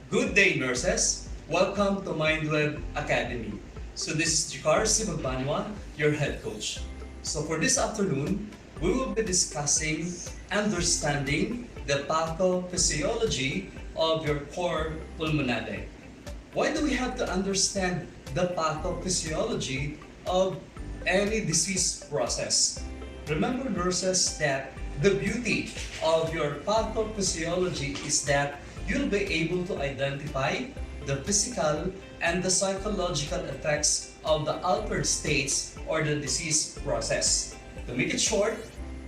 Good day, nurses. Welcome to MindWeb Academy. So this is Jikar Sibagbanwa, your head coach. So for this afternoon, we will be discussing understanding the pathophysiology of your core pulmonale. Why do we have to understand the pathophysiology of any disease process? Remember, nurses, that the beauty of your pathophysiology is that you'll be able to identify the physical and the psychological effects of the altered states or the disease process. To make it short,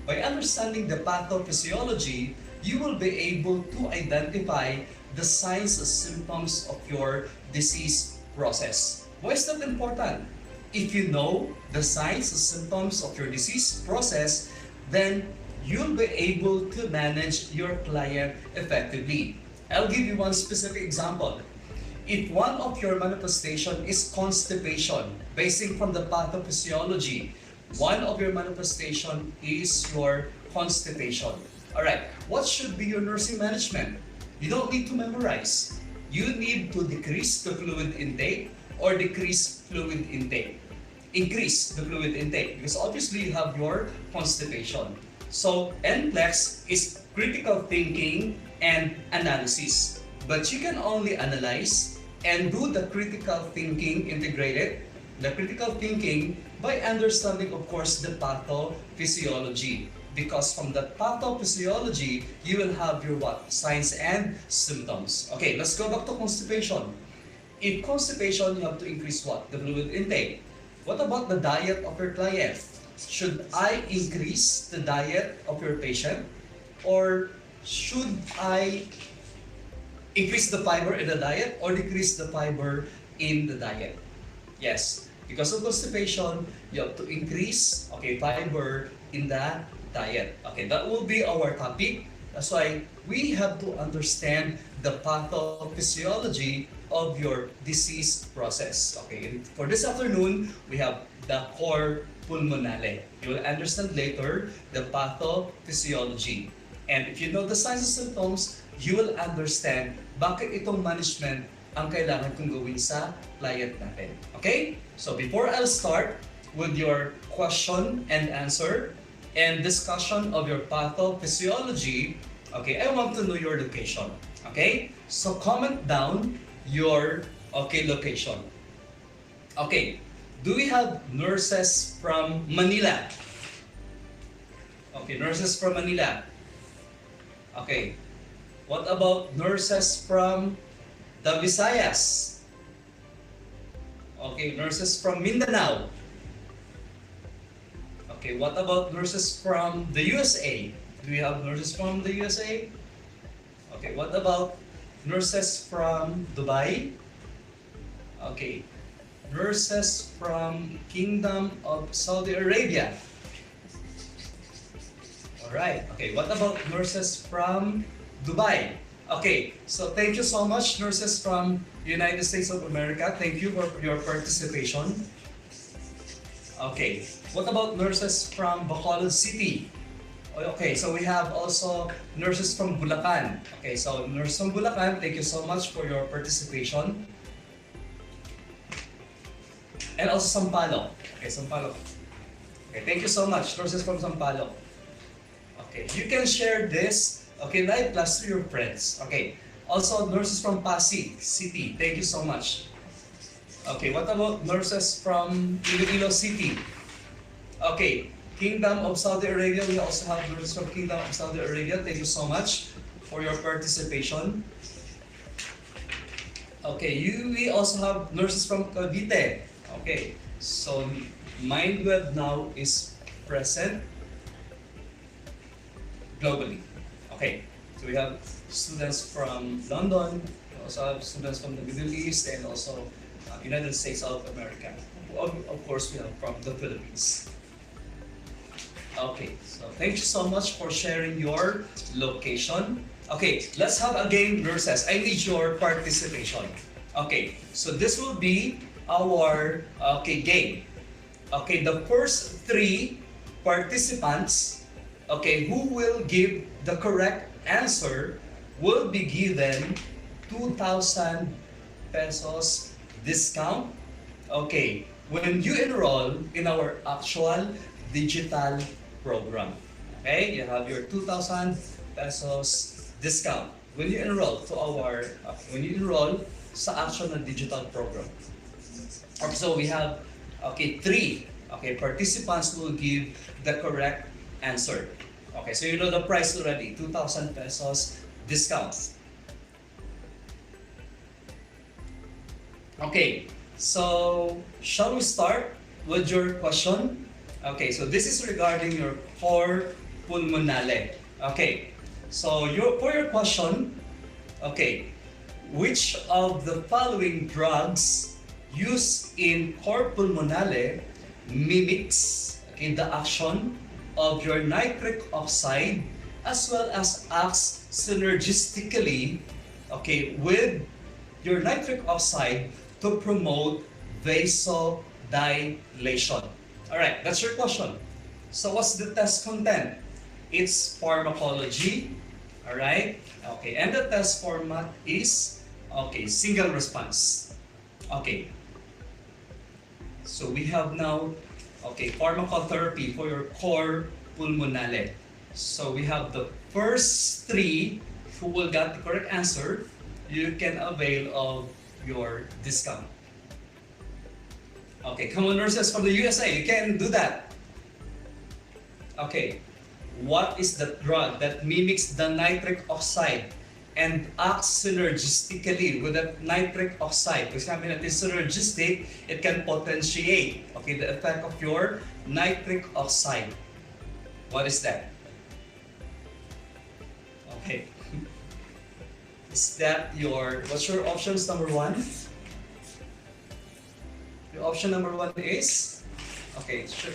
by understanding the pathophysiology, you will be able to identify the signs and symptoms of your disease process. Why is that important? If you know the signs and symptoms of your disease process, then you'll be able to manage your client effectively. I'll give you one specific example. If one of your manifestation is constipation, basing from the pathophysiology, one of your manifestation is your constipation. Alright, what should be your nursing management? You don't need to memorize. You need to decrease the fluid intake or decrease fluid intake. Increase the fluid intake because obviously you have your constipation. So NCLEX is critical thinking and analysis. But you can only analyze and do the critical thinking integrated, the critical thinking by understanding, of course, the pathophysiology. Because from the pathophysiology, you will have your what? Signs and symptoms. Okay, let's go back to constipation. In constipation, you have to increase what? The fluid intake. What about the diet of your client? Should I increase the diet of your patient? Or should I increase the fiber in the diet or decrease the fiber in the diet? Yes, because of constipation, you have to increase fiber in the diet. Okay, that will be our topic. That's why we have to understand the pathophysiology of your disease process. Okay, and for this afternoon, we have the core pulmonale. You will understand later the pathophysiology. And if you know the signs and symptoms, you will understand bakit itong management ang kailangan kong gawin sa client natin. Okay? So before I'll start with your question and answer and discussion of your pathophysiology, okay, I want to know your location. Okay? So comment down your location. Okay. Do we have nurses from Manila? Okay, nurses from Manila. Okay. What about nurses from the Visayas? Okay, nurses from Mindanao. Okay, what about nurses from the USA? Do we have nurses from the USA? Okay, what about nurses from Dubai? Okay, nurses from Kingdom of Saudi Arabia. Alright, okay, what about nurses from Dubai? Okay, so thank you so much, nurses from United States of America. Thank you for your participation. Okay, what about nurses from Bacolod City? Okay, so we have also nurses from Bulacan. Okay, so nurses from Bulacan, thank you so much for your participation. And also Sampaloc. Okay, Sampaloc. Okay, thank you so much, nurses from Sampaloc. Okay, you can share this, live class to your friends. Okay, also nurses from Pasig City, thank you so much. Okay, what about nurses from Iloilo City? Okay, Kingdom of Saudi Arabia, we also have nurses from Kingdom of Saudi Arabia. Thank you so much for your participation. Okay, we also have nurses from Cavite. Okay, so MindWeb now is present globally. Okay, so we have students from London, we also have students from the Middle East, and also United States of America. Of course, we have from the Philippines. Okay, so thank you so much for sharing your location. Okay, let's have a game, nurses. I need your participation. Okay, so this will be our game. Okay, the first three participants, who will give the correct answer will be given 2,000 pesos discount. Okay, when you enroll in our actual digital program. Okay, you have your 2,000 pesos discount when you enroll to our when you enroll sa actual na digital program. Okay, so we have three participants who will give the correct answer. Okay, so you know the price already, 2,000 pesos discount. Okay, so shall we start with your question? Okay, so this is regarding your core pulmonale. Okay, so for your question, okay, which of the following drugs used in core pulmonale mimics the action of your nitric oxide as well as acts synergistically with your nitric oxide to promote vasodilation. Alright, that's your question. So what's the test content? It's pharmacology. Alright? Okay, and the test format is single response. Okay. So we have now pharmacotherapy for your core pulmonale. So we have the first three who will get the correct answer. You can avail of your discount. Okay, come on nurses from the USA, you can do that. Okay, what is the drug that mimics the nitric oxide and acts synergistically with the nitric oxide? Because sabi natin synergistic, it can potentiate the effect of your nitric oxide. What is that? Okay. Is that what's your options number one? Your option number one is, sure.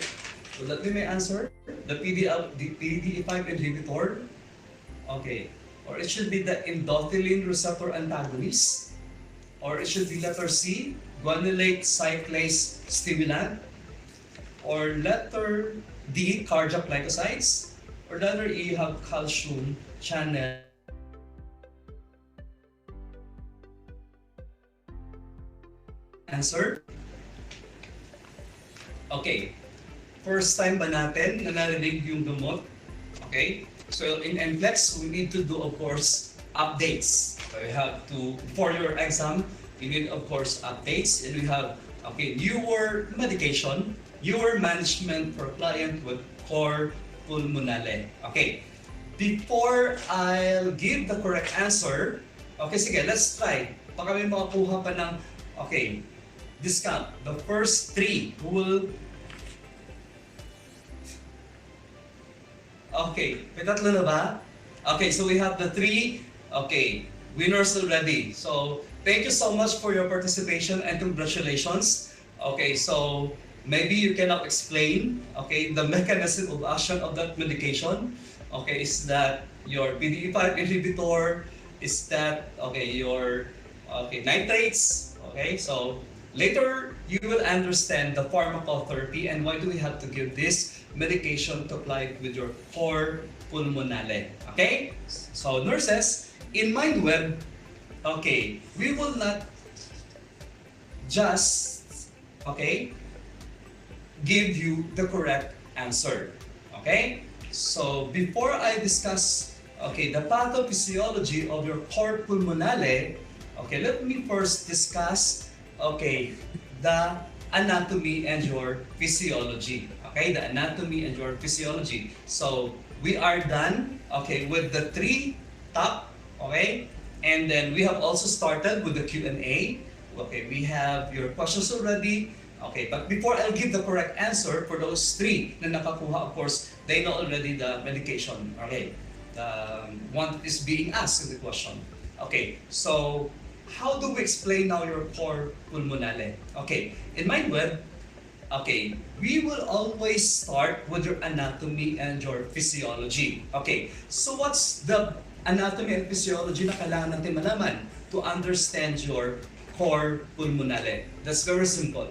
Will that be my answer? The PDE5 inhibitor? Okay. Or it should be the endothelin receptor antagonist? Or it should be letter C, guanylate cyclase stimulant? Or letter D, cardiac glycosides? Or letter E, you have calcium channel answer? Okay. First time ba natin na narinig yung gamot? Okay. So in NCLEX, we need to do, of course, updates. So we have to, for your exam, you need, of course, updates. And we have, newer medication, newer management for client with core pulmonale. Okay. Before I'll give the correct answer, sige, let's try. Baka may makakuha pa ng, discount. The first three who will... Okay, may tatlo na ba? Okay, so we have the three, winners already. So, thank you so much for your participation and congratulations. Okay, so maybe you cannot explain, the mechanism of action of that medication. Okay, is that your PDE5 inhibitor? Is that, your, nitrates? Okay, so later you will understand the pharmacotherapy and why do we have to give this medication to apply with your core pulmonale. Okay? So nurses, in MindWeb, we will not just, give you the correct answer. Okay? So before I discuss, the pathophysiology of your core pulmonale, let me first discuss, the anatomy and your physiology. The anatomy and your physiology. So we are done, with the three top, and then we have also started with the Q&A. We have your questions already. But before I'll give the correct answer for those three na nakakuha, of course, they know already the medication. The one that is being asked in the question. So how do we explain now your core pulmonale? In MindWeb, we will always start with your anatomy and your physiology. So what's the anatomy and physiology na kailangan natin malaman to understand your core pulmonale? That's very simple.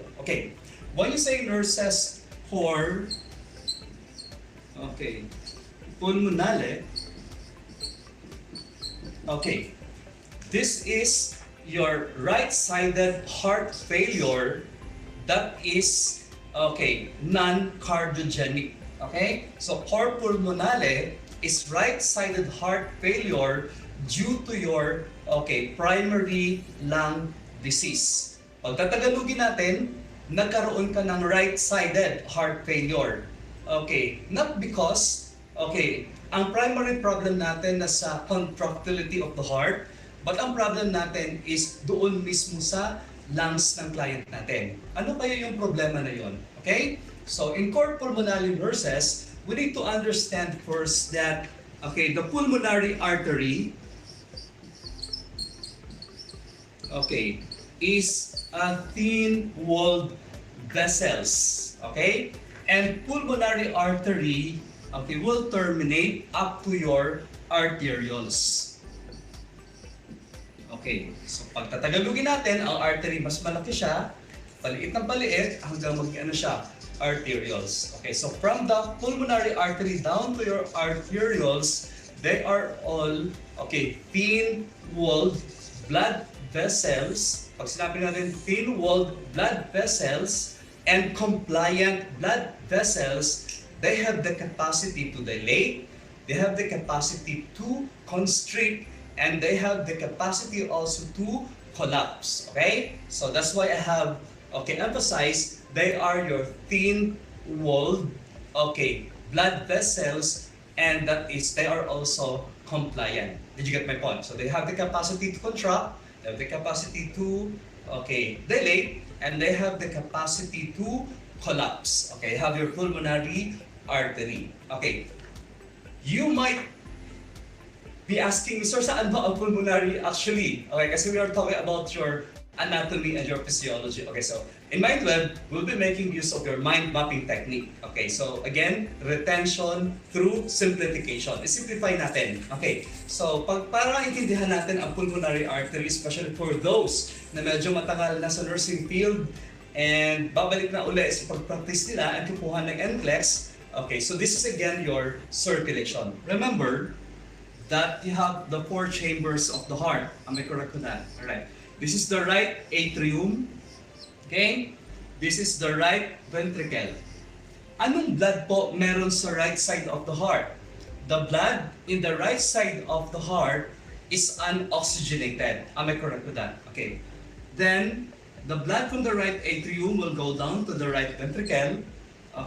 When you say nurses core, pulmonale, this is your right-sided heart failure that is, okay, non-cardiogenic. Okay? So, cor pulmonale is right-sided heart failure due to your, okay, primary lung disease. Pag tatagalugin natin, nagkaroon ka ng right-sided heart failure. Okay, not because, okay, ang primary problem natin na sa contractility of the heart, but ang problem natin is doon mismo sa lungs ng client natin. Ano kaya yung problema na yon? Okay? So, in cor pulmonale nurses, we need to understand first that, okay, the pulmonary artery, okay, is a thin-walled vessels. Okay? And pulmonary artery, okay, will terminate up to your arterioles. Okay, so pag tatagalugin natin, ang artery mas malaki siya, paliit ng paliit, hanggang mag-ano siya, arterioles. Okay, so from the pulmonary artery down to your arterioles, they are all, okay, thin-walled blood vessels. Pag sinabi natin thin-walled blood vessels and compliant blood vessels, they have the capacity to dilate, they have the capacity to constrict, and they have the capacity also to collapse. Okay? So that's why I have, okay, emphasized they are your thin-walled, okay, blood vessels, and that is, they are also compliant. Did you get my point? So they have the capacity to contract, they have the capacity to, okay, dilate, and they have the capacity to collapse. Okay, have your pulmonary artery. Okay, you might be asking, Sir, saan ba ang pulmonary actually? Okay, kasi we are talking about your anatomy and your physiology. Okay, so in Mind Web, we'll be making use of your mind mapping technique. Okay, so again, retention through simplification. I-simplify natin. Okay, so para intindihan natin ang pulmonary artery, especially for those na medyo matagal na sa nursing field and babalik na uli sa pag-practice nila at kukuha ng NCLEX. Okay, so this is again your circulation. Remember that you have the 4 chambers of the heart. Am I correct with that? Alright. This is the right atrium. Okay? This is the right ventricle. Anong blood po meron sa right side of the heart? The blood in the right side of the heart is unoxygenated. Am I correct with that? Okay. Then, the blood from the right atrium will go down to the right ventricle.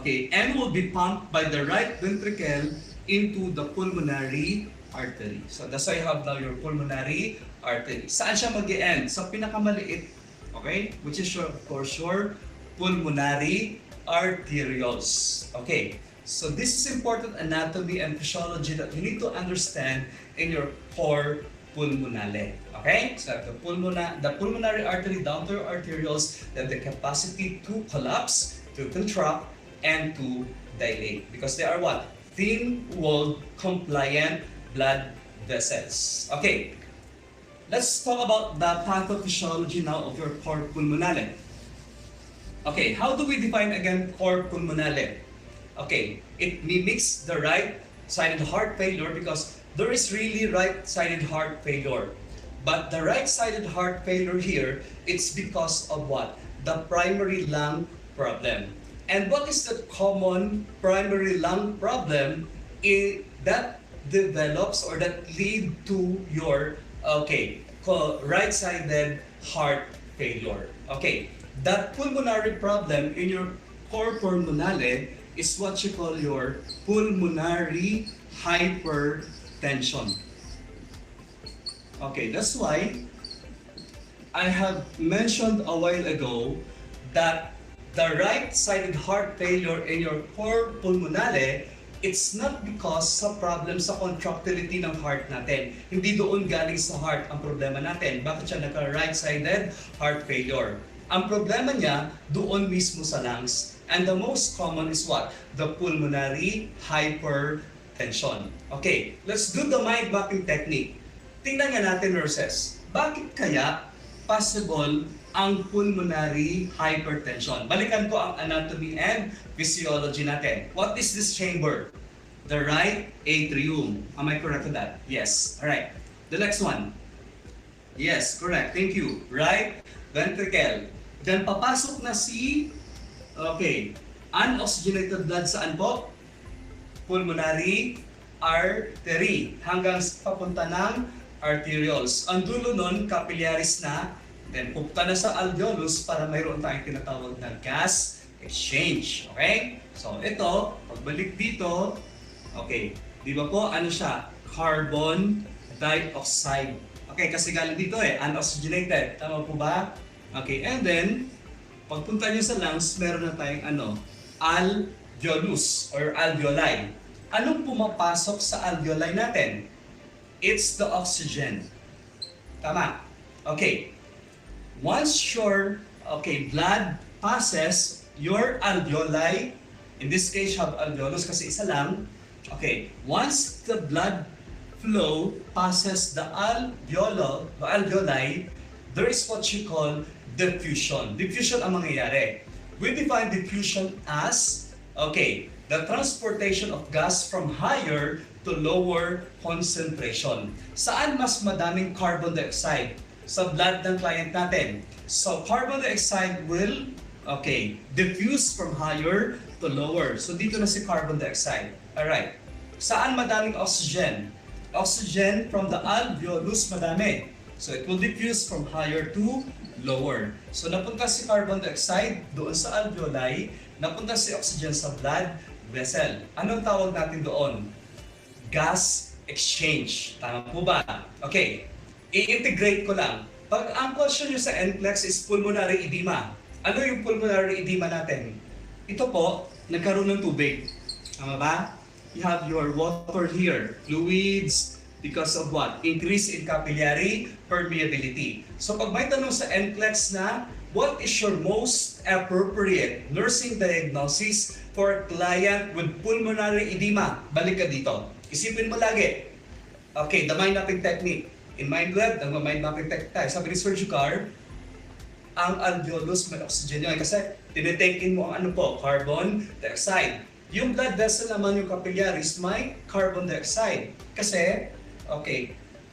Okay, and will be pumped by the right ventricle into the pulmonary artery. So that's why you have now your pulmonary artery. Saan siya mag-e-end? Sa pinakamaliit. Okay? Which is your, of course, your pulmonary arterioles. Okay. So this is important anatomy and physiology that you need to understand in your cor pulmonale. Okay? So the pulmonary artery down to your arterioles, they have the capacity to collapse, to contract, and to dilate. Because they are what? Thin-walled, compliant blood vessels. Okay, let's talk about the pathophysiology now of your cor pulmonale. Okay, how do we define again cor pulmonale? Okay, it mimics the right-sided heart failure because there is really right-sided heart failure. But the right-sided heart failure here, it's because of what? The primary lung problem. And what is the common primary lung problem that develops or that lead to your, okay, right-sided heart failure? Okay, that pulmonary problem in your cor pulmonale is what you call your pulmonary hypertension. Okay, that's why I have mentioned a while ago that the right-sided heart failure in your cor pulmonale, it's not because sa problem sa contractility ng heart natin. Hindi doon galing sa heart ang problema natin. Bakit siya nagka-right-sided heart failure? Ang problema niya doon mismo sa lungs. And the most common is what? The pulmonary hypertension. Okay, let's do the mind mapping technique. Tingnan nga natin, nurses. Bakit kaya possible ang pulmonary hypertension? Balikan ko ang anatomy and physiology natin. What is this chamber? The right atrium. Am I correct with that? Yes. Alright. The next one. Yes, correct. Thank you. Right ventricle. Then papasok na si, okay, unoxygenated blood saan po? Pulmonary artery hanggang papunta ng arterioles. Ang dulo nun, capillaries na, then pupunta na sa alveolus para mayroon tayong tinatawag na gas exchange. Okay? So ito, pagbalik dito, okay, di ba po, ano siya? Carbon dioxide. Okay, kasi galing dito unoxygenated. Tama po ba? Okay, and then, pagpunta nyo sa lungs, meron na tayong alveolus or alveoli. Anong pumapasok sa alveoli natin? It's the oxygen. Tama. Okay. Once your blood passes your alveoli, in this case, you have alveolus kasi isa lang. Okay. Once the blood flow passes the alveoli, there is what you call diffusion. Diffusion ang mangyayari. We define diffusion as, the transportation of gas from higher to lower concentration. Saan mas madaming carbon dioxide? Sa blood ng client natin. So, carbon dioxide will, diffuse from higher to lower. So, dito na si carbon dioxide. Alright. Saan madaming oxygen? Oxygen from the alveolus madami. So, it will diffuse from higher to lower. So, napunta si carbon dioxide doon sa alveoli, napunta si oxygen sa blood vessel. Anong tawag natin doon? Gas exchange. Tama po ba? Okay. I-integrate ko lang. Pag ang question nyo sa NCLEX is pulmonary edema. Ano yung pulmonary edema natin? Ito po, nagkaroon ng tubig. Tama ba? You have your water here, fluids, because of what? Increase in capillary permeability. So pag may tanong sa NCLEX na, what is your most appropriate nursing diagnosis for a client with pulmonary edema? Balik ka dito. Isipin mo lagi. Okay, the mind mapping technique. In mind lab, nag-mind mapping technique tayo. Sabi ni Sir Jucar, ang alveolus may oxygen yun. Kasi tinitakein mo ang carbon dioxide. Yung blood vessel naman, yung capillaries, may carbon dioxide. Kasi,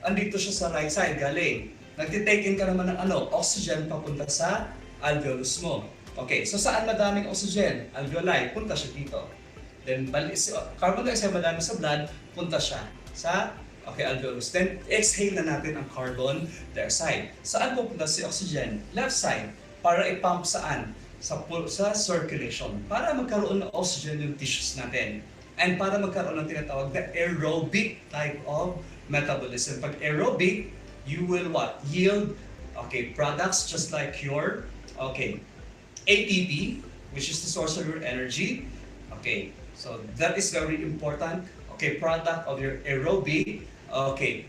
andito siya sa right side, galing. Nagtitake-in ka naman ng oxygen papunta sa alveolus mo. Okay, so saan madaming oxygen? Alveoli, punta siya dito. Then, carbon dioxide madami sa blood, punta siya sa alveolus. Then, exhale na natin ang carbon dioxide. Saan pupunta si oxygen? Left side. Para i-pump saan? Sa circulation. Para magkaroon ng oxygen yung tissues natin. And para magkaroon ng tinatawag na aerobic type of metabolism. Pag aerobic, you will what? Yield products just like your ATP, which is the source of your energy. So that is very important. Product of your aerobic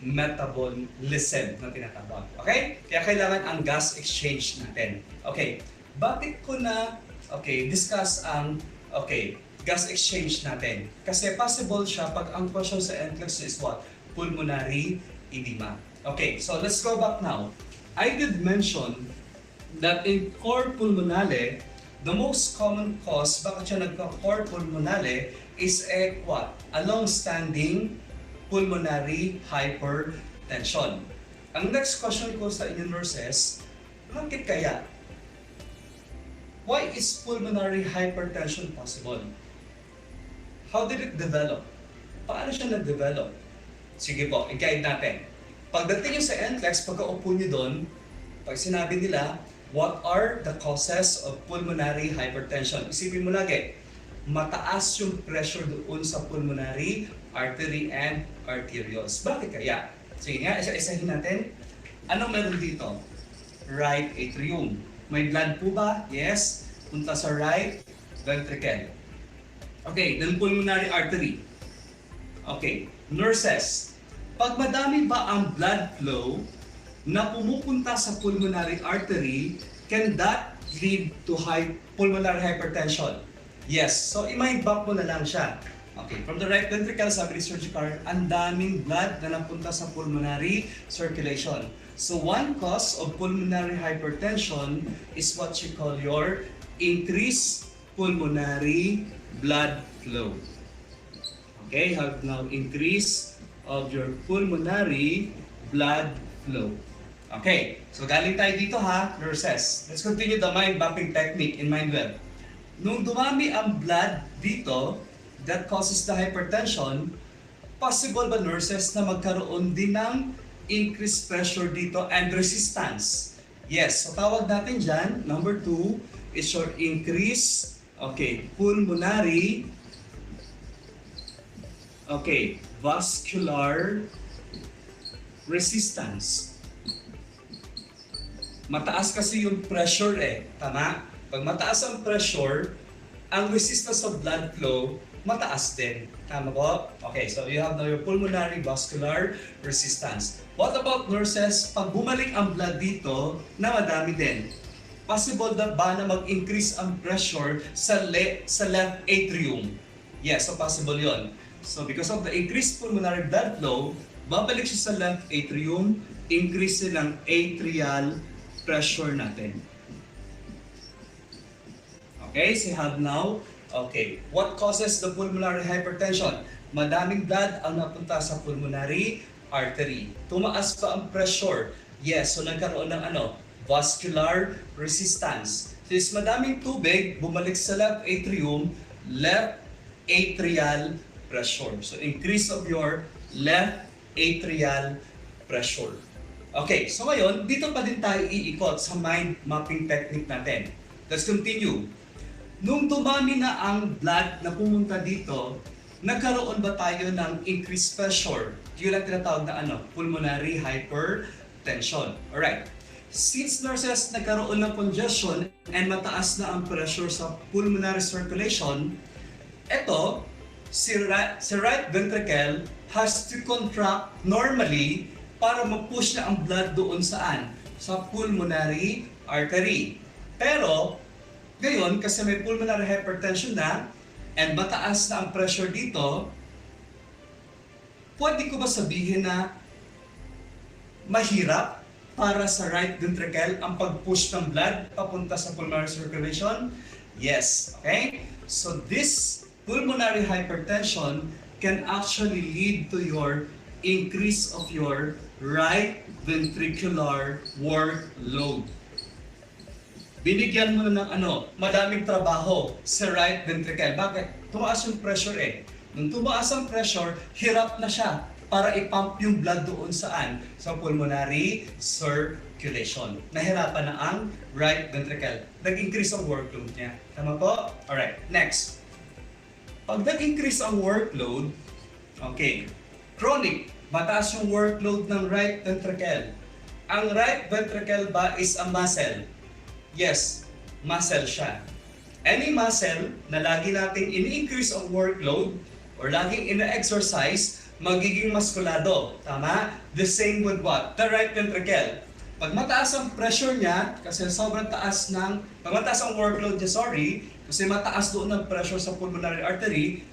metabolism na tinatawag. Kaya kailangan ang gas exchange natin. Bakit ko na discuss ang gas exchange natin? Kasi possible siya pag ang question sa NCLEX is what? Pulmonary edema. So let's go back now. I did mention that in cor pulmonale, the most common cause bakit siya nagka-cor pulmonale is a long-standing pulmonary hypertension. Ang next question ko sa inyo nurses, bakit kaya? Why is pulmonary hypertension possible? How did it develop? Paano siya nag-develop? Sige po, i-guide natin. Pagdating nyo sa NCLEX, pagka-upo nyo doon, pag sinabi nila, what are the causes of pulmonary hypertension? Isipin mo lagi, mataas yung pressure doon sa pulmonary artery and arterioles. Bakit kaya? Sige nga, isa-isahin natin. Anong meron dito? Right atrium. May blood po ba? Yes. Punta sa right ventricle. Then pulmonary artery. Nurses. Pag madami ba ang blood flow na pumupunta sa pulmonary artery, can that lead to pulmonary hypertension? Yes. So, i-mind map mo na lang siya. From the right ventricle, sabi ni Sir Jucar, ang daming blood na napunta sa pulmonary circulation. So one cause of pulmonary hypertension is what you call your increased pulmonary blood flow. Have now increase of your pulmonary blood flow. Okay, so galing tayo dito ha, nurses. Let's continue the mind mapping technique in MindWeb. Nung dumami ang blood dito, that causes the hypertension, possible ba nurses na magkaroon din ng increased pressure dito and resistance? Yes, so tawag natin dyan, number 2 is your increase, pulmonary, vascular resistance. Mataas kasi yung pressure tama? Pag mataas ang pressure, ang resistance of blood flow, mataas din. Tama po? Okay, so you have now your pulmonary vascular resistance. What about nurses? Pag bumalik ang blood dito, na madami din. Possible na ba na mag-increase ang pressure sa left atrium? Yes, so possible yon. So because of the increased pulmonary blood flow, babalik siya sa left atrium, increase ng atrial pressure natin. Okay, so you have now, what causes the pulmonary hypertension? Madaming blood ang napunta sa pulmonary artery. Tumaas pa ang pressure. Yes, so nagkaroon ng vascular resistance. Since madaming tubig, bumalik sa left atrium, left atrial pressure. So increase of your left atrial pressure. Okay, so ngayon, dito pa din tayo iikot sa mind mapping technique natin. Let's continue. Nung dumami na ang blood na pumunta dito, nagkaroon ba tayo ng increased pressure? Yun ang tinatawag na pulmonary hypertension. Alright. Since nurses nagkaroon ng congestion and mataas na ang pressure sa pulmonary circulation, si right ventricle has to contract normally para ma-push na ang blood doon saan? Sa pulmonary artery. Pero, ngayon, kasi may pulmonary hypertension na and mataas na ang pressure dito, pwede ko ba sabihin na mahirap para sa right ventricle ang pag-push ng blood papunta sa pulmonary circulation? Yes. Okay? So this pulmonary hypertension can actually lead to your increase of your right ventricular workload. Binigyan mo na ng madaming trabaho sa right ventricle. Bakit? Tumaas yung pressure Nung tumaas ang pressure, hirap na siya para i-pump yung blood doon saan? Sa pulmonary circulation. Nahirapan na ang right ventricle. Nag-increase ang workload niya. Tama po? Alright, next. Pag nag-increase ang workload, chronic, mataas yung workload ng right ventricle. Ang right ventricle ba is a muscle? Yes, muscle siya. Any muscle na lagi nating ini-increase ang workload or laging ina-exercise, magiging muskulado. Tama? The same with what? The right ventricle. Pag mataas ang pressure niya, kasi sobrang taas pag mataas ang workload niya, kasi mataas doon ang pressure sa pulmonary artery,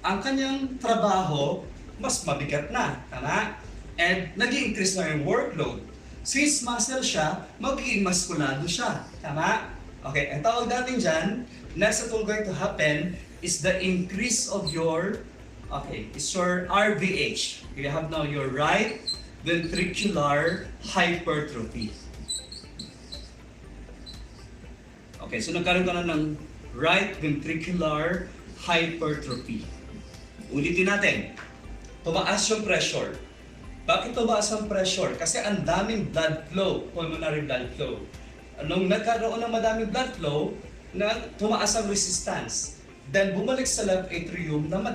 ang kanyang trabaho, mas mabigat na. Tama? And nag-i-increase na yung workload. Since muscle siya, magiging muskulado siya. Tama? Okay, ang tawag natin dyan, next that will going to happen is the increase of your, is your RVH. You have now your right ventricular hypertrophy. Okay, so nagkaroon ka na ng right ventricular hypertrophy. Ulitin natin. Tumaas yung pressure. Bakit tumaas ang pressure? Kasi ang daming blood flow, pulmonary blood flow. Nung nagkaroon ng madaming blood flow, tumaas ang resistance. Then bumalik sa left atrium na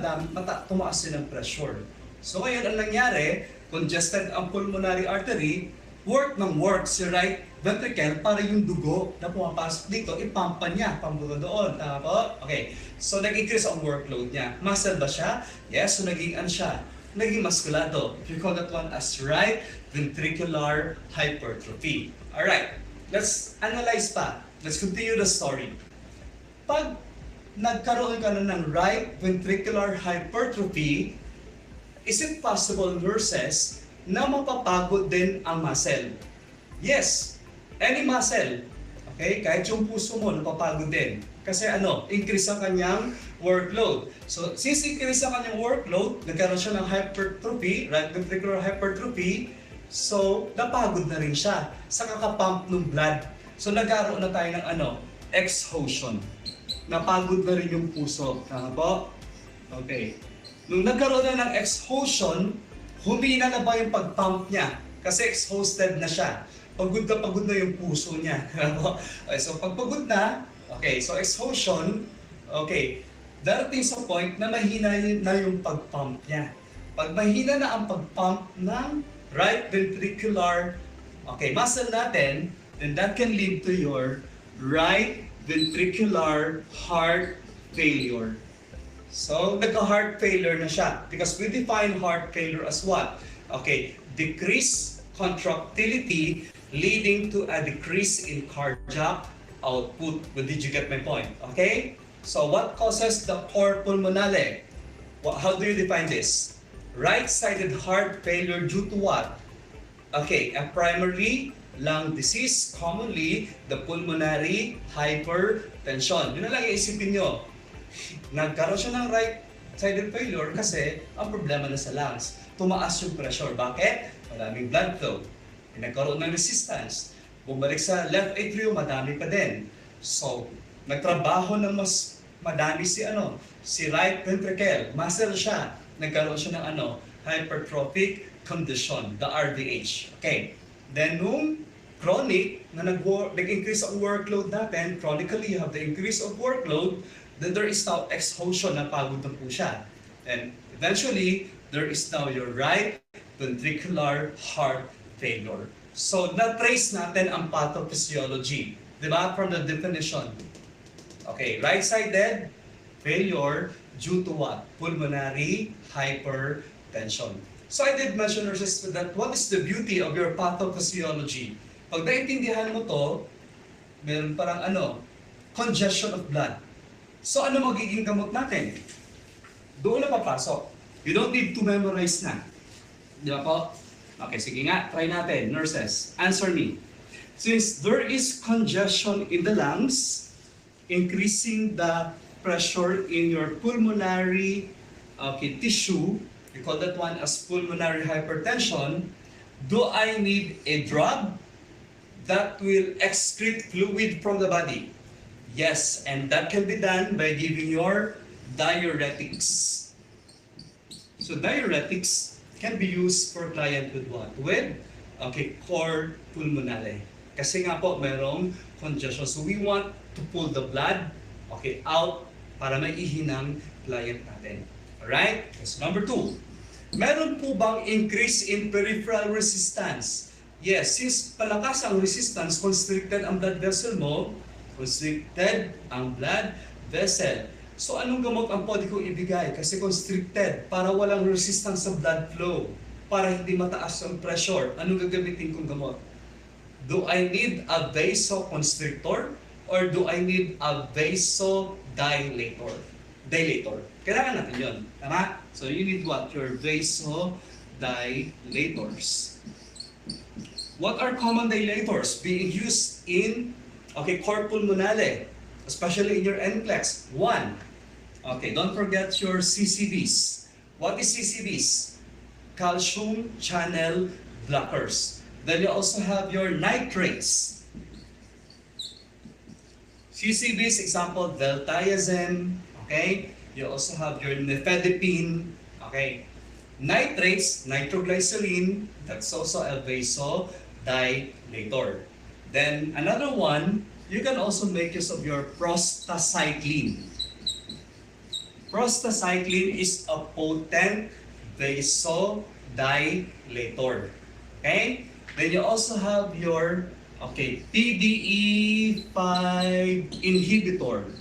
tumaas din ang pressure. So ngayon ang nangyari, congested ang pulmonary artery, work si right ventricle para yung dugo na pumapasok dito, ipampa niya, pambuto doon. Tama po? Okay. So nag-increase ang workload niya. Muscle ba siya? Yes. So naging siya? Naging muskulado. We call that one as right ventricular hypertrophy. Alright. Let's analyze pa. Let's continue the story. Pag nagkaroon ka na ng right ventricular hypertrophy, is it possible, nurses, na mapapagod din ang muscle? Yes, any muscle. Okay, kahit yung puso mo napapagod din. Kasi increase ang kanyang workload. So, since increase ang kanyang workload, nagkaroon siya ng hypertrophy, right ventricular hypertrophy, So, napagod na rin siya sa kakapump ng blood. So, nagkaroon na tayo ng exhaustion. Napagod na rin yung puso. Tama po? Okay. Nung nagkaroon na ng exhaustion, humina na ba yung pag-pump niya? Kasi exhausted na siya. Pagod na yung puso niya. Okay, so, pag pagod na, okay, so exhaustion, okay, darating sa point na mahina na yung pag-pump niya. Pag mahina na ang pag-pump ng right ventricular muscle natin, then that can lead to your right ventricular heart failure. So, nagka-heart failure na siya. Because we define heart failure as what? Okay, decreased contractility leading to a decrease in cardiac output. Well, did you get my point? Okay? So, what causes the cor pulmonale? How do you define this? Right-sided heart failure due to what? Okay, a primary lung disease, commonly the pulmonary hypertension. Yun na lang iisipin nyo. Nagkaroon siya ng right-sided failure kasi ang problema na sa lungs. Tumaas yung pressure. Bakit? Maraming blood flow. Nagkaroon ng resistance. Bumalik sa left atrium, madami pa din. So, nagtrabaho na mas madami si right ventricle. Muscle siya. Nagkaroon siya ng hypertrophic condition, the RVH. Okay. Then, nung chronic, na nag-increase ang workload natin, chronically, you have the increase of workload, then there is now exhaustion, na pagod na po siya. And eventually, there is now your right ventricular heart failure. So, na-trace natin ang pathophysiology. Diba? From the definition. Okay, right-sided failure due to what? Pulmonary hypertension. So, I did mention that what is the beauty of your pathophysiology? Pag naintindihan mo to, meron parang congestion of blood. So, ano magiging gamot natin? Doon na papasok. You don't need to memorize na. Di ba po? Okay, sige nga, try natin. Nurses, answer me. Since there is congestion in the lungs, increasing the pressure in your pulmonary tissue, we call that one as pulmonary hypertension, do I need a drug that will excrete fluid from the body? Yes, and that can be done by giving your diuretics. So diuretics can be used for client with what? With cor pulmonale. Kasi nga po merong congestion. So we want to pull the blood out para maihinang client natin. Alright? So number 2. Meron po bang increase in peripheral resistance? Yes, since palakas ang resistance, constricted ang blood vessel mo, constricted ang blood vessel. So anong gamot ang pwede kong ibigay? Kasi constricted, para walang resistance sa blood flow, para hindi mataas ang pressure. Anong gagamitin kong gamot? Do I need a vasoconstrictor or do I need a vasodilator? Kailangan natin yun. Tama? So you need what? Your vasodilators. What are common dilators being used in cor pulmonale, especially in your NCLEX? 1. Don't forget your CCBs. What is CCBs? Calcium channel blockers. Then you also have your nitrates. CCBs, example, diltiazem. Okay? You also have your nifedipine. Okay? Nitrates, nitroglycerin, that's also a vasodilator. Then another one, you can also make use of your prostacyclin. Prostacyclin is a potent vasodilator. Okay? Then you also have your PDE5 inhibitor.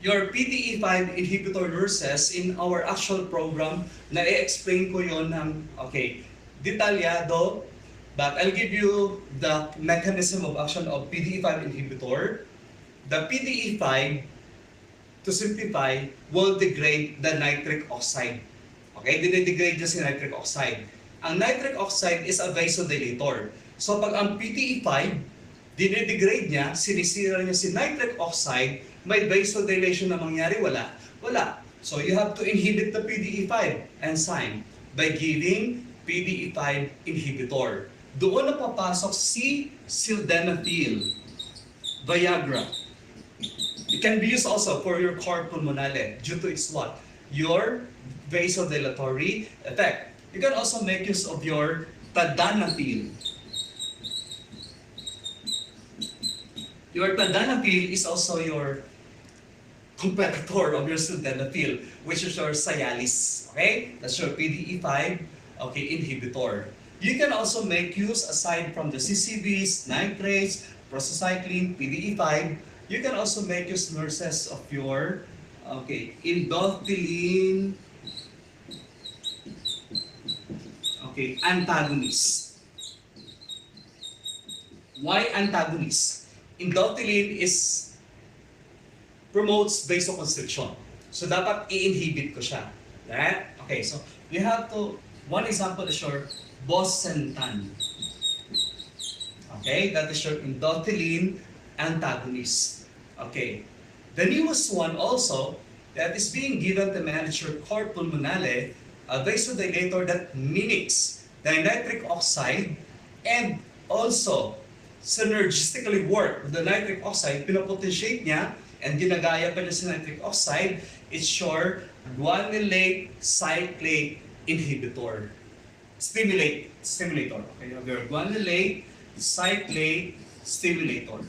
Your PDE5 inhibitor, nurses, in our actual program, na-explain ko yon ng detalyado, but I'll give you the mechanism of action of PDE5 inhibitor. The PDE5, to simplify, will degrade the nitric oxide. Okay, dinidegrade niya si nitric oxide. Ang nitric oxide is a vasodilator. So pag ang PDE5, dinidegrade niya, sinisira niya si nitric oxide, may vasodilation na mangyari? Wala. So you have to inhibit the PDE5 enzyme. by giving PDE5 inhibitor. Doon na papasok si sildenafil, Viagra. It can be used also for your core pulmonale due to its what? Your vasodilatory effect. You can also make use of your tadalafil. Your tadalafil is also your competitor of your sildenafil, which is your Cialis. Okay? That's your PDE5 inhibitor. You can also make use, aside from the CCBs, nitrates, prostacyclin, PDE5, you can also make use, nurses, of your endothelin antagonist. Why antagonist? Endothelin promotes vasoconstriction. So dapat i-inhibit ko siya. Right? Okay, so we have to, one example is your bosentan. Okay, that is your endothelin antagonist. Okay, the newest one also that is being given to manage your core pulmonale, a vasodilator that mimics the nitric oxide and also synergistically work with the nitric oxide, pinopotentiate niya and ginagaya pa niya sa nitric oxide. It's your guanylate cyclase inhibitor. Stimulator. Okay, you have your guanylate cyclase stimulator.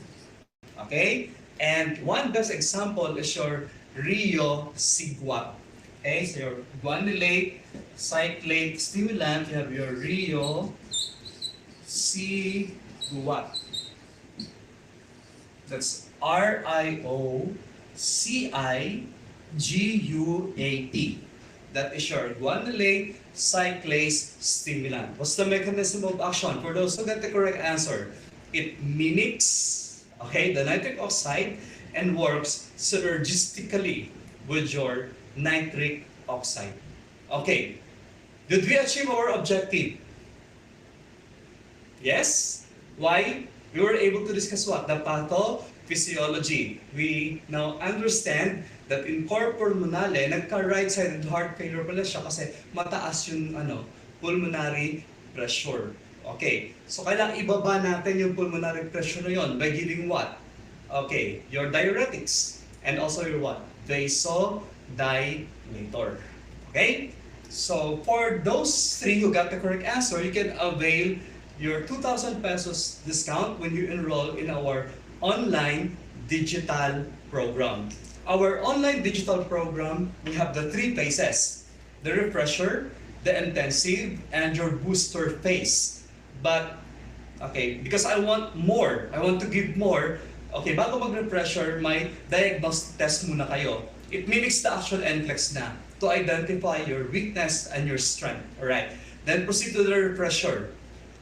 Okay? And one best example is your Rio-Sigwap. Okay, so your guanylate cyclase stimulant, you have your Rio-Sigwap. That's RIOCIGUAT. That is your guanylate cyclase stimulant. What's the mechanism of action? For those who get the correct answer, it mimics the nitric oxide and works synergistically with your nitric oxide. Okay, did we achieve our objective? Yes? Why? We were able to discuss what? The pathophysiology. We now understand that in core pulmonale, nagka-right-sided heart failure pala siya kasi mataas yung pulmonary pressure. Okay, so kailangan ibaba natin yung pulmonary pressure na yon by giving what? Okay, your diuretics and also your what? Vasodilator. Okay? So for those three who got the correct answer, you can avail your 2,000 pesos discount when you enroll in our online digital program. Our online digital program, we have the three phases: the refresher, the intensive, and your booster phase. But, because I want more, I want to give more, bago mag-refresher, may diagnostic test muna kayo. It mimics the actual NCLEX na to identify your weakness and your strength. Alright, then proceed to the refresher.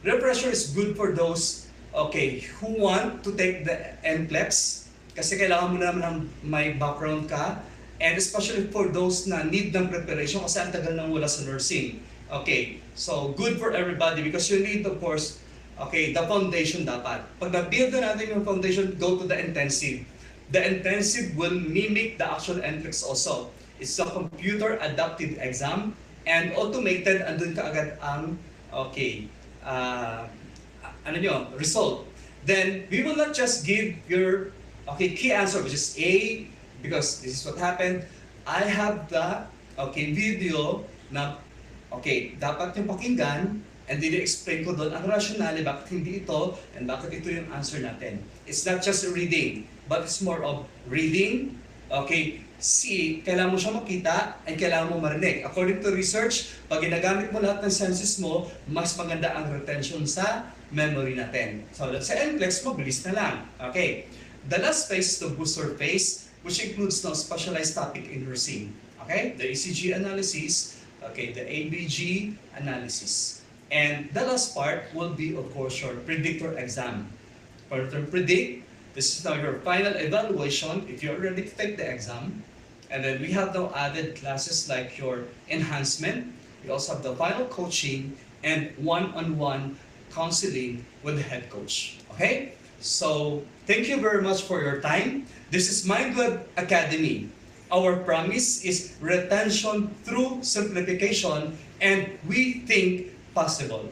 Refresher is good for those, who want to take the NCLEX, kasi kailangan mo naman ng may background ka, and especially for those na need ng preparation kasi ang tagal nang wala sa nursing. Okay, so good for everybody because you need, of course, the foundation dapat. Pag na-build na natin yung foundation, go to the intensive. The intensive will mimic the actual NCLEX also. It's a computer adaptive exam and automated, andun ka agad ang, result. Then, we will not just give your, key answer, which is A, because this is what happened. I have the, video na dapat yung pakinggan, and then explain ko doon ang rationale, bakit hindi ito, and bakit ito yung answer natin. It's not just reading, but it's more of reading, see, kailangan mo siya makita, and kailangan mo marinig. According to research, pag ginagamit mo lahat ng senses mo, mas maganda ang retention sa memory natin. So, sa NCLEX, mabilis na lang. Okay. The last phase is the booster phase, which includes no specialized topic in nursing. Okay, the ECG analysis, the ABG analysis. And the last part will be, of course, your predictor exam. For to predict, this is now your final evaluation if you're ready to take the exam. And then we have now added classes like your enhancement. We also have the final coaching and one-on-one counseling with the head coach. Okay? So, thank you very much for your time. This is MindWeb Academy. Our promise is retention through simplification and we think possible.